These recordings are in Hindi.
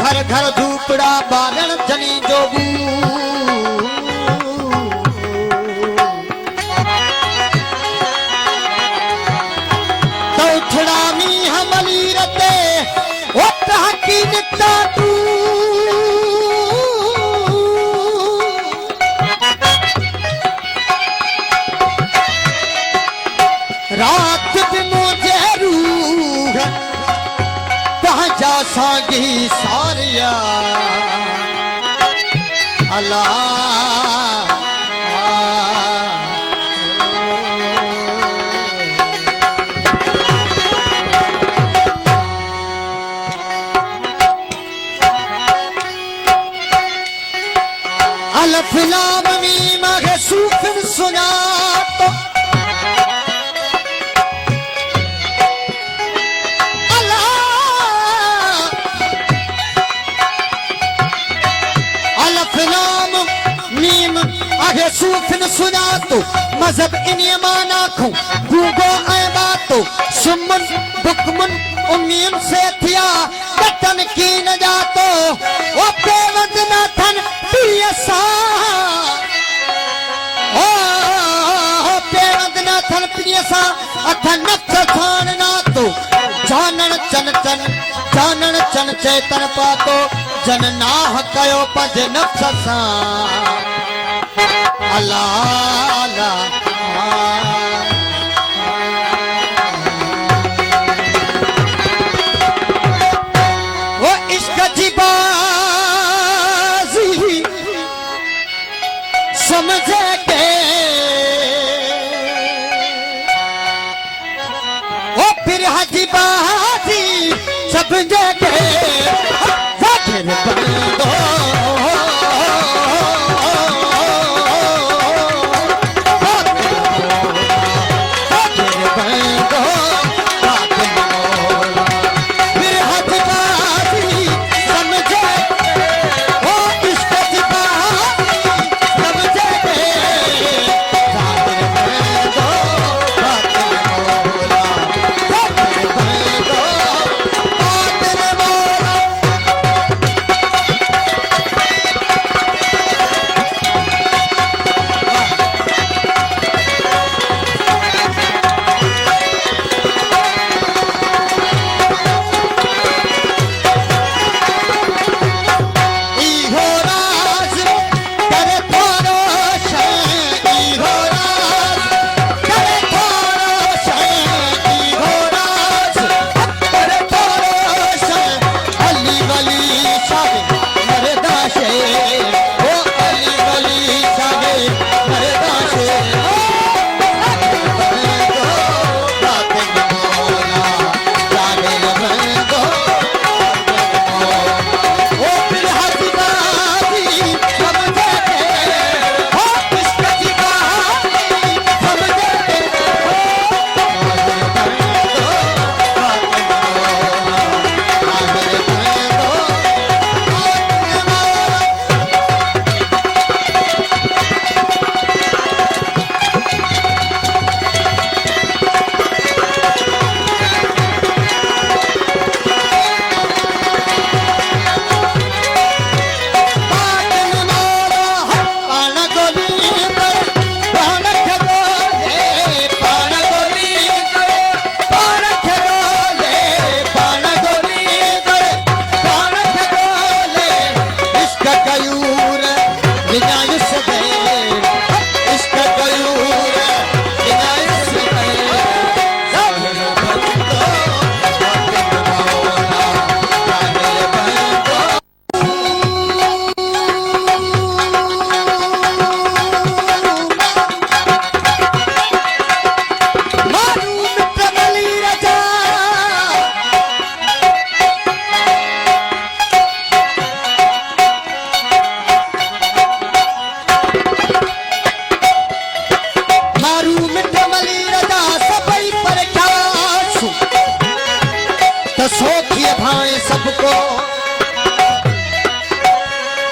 घर घर झूपड़ा बारण जनी जोबू तो थोड़ा मी हमली रते ओ की निकता तू रात भी मुझे रूह पहुंचा सागी सारिया अल्लाह अल्लाह फिलाम मी मगे सूफिन सुना तो आगे सूफिन सुना तो मजहब इन्हें माना खो गूगो आए बातो सुमन बुकमन उम्मीन से थिया बटन की न जातो वो पेवंद न थन पियसा ओ पेवंद न थन पियसा अथन नफ्स थान ना तो जानन चन चेतन पातो जन नाह कयो पज नफ्स सा अल्लाह वो इश्क की बाजी समझे के वो फिर हजी बाजी समझे के फजर बंदो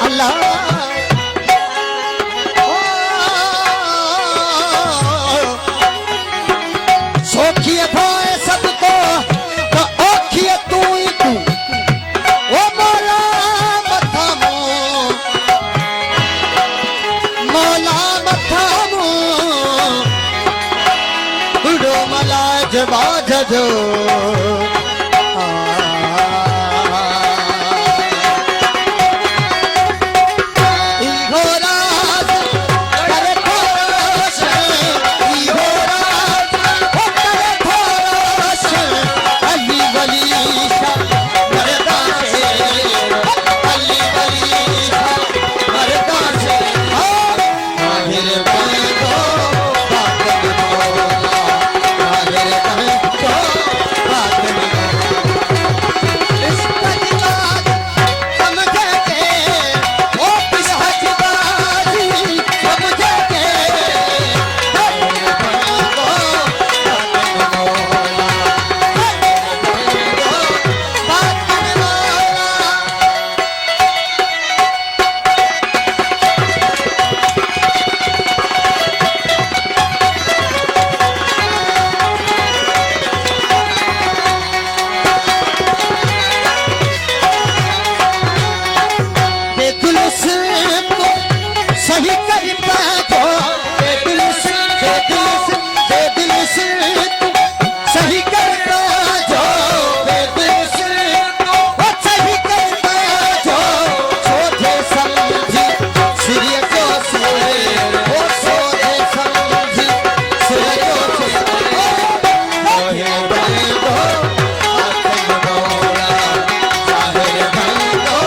अल्लाह सोखिए भाए सबको तो ओखिए तू ही तू ओ मौला मथामो मौला मथामो उड़ो मलाज बाजो सही करता जो दिल से सही करता जो दिल से सही करता जो सोचे समझी सिर को से वो सोचे समझी सिर को से ओहे बंदो आत्म मौला चाहे बंदो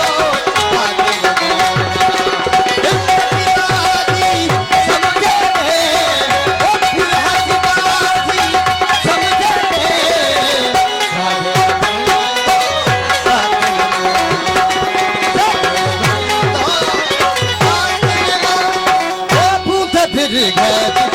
फिर गए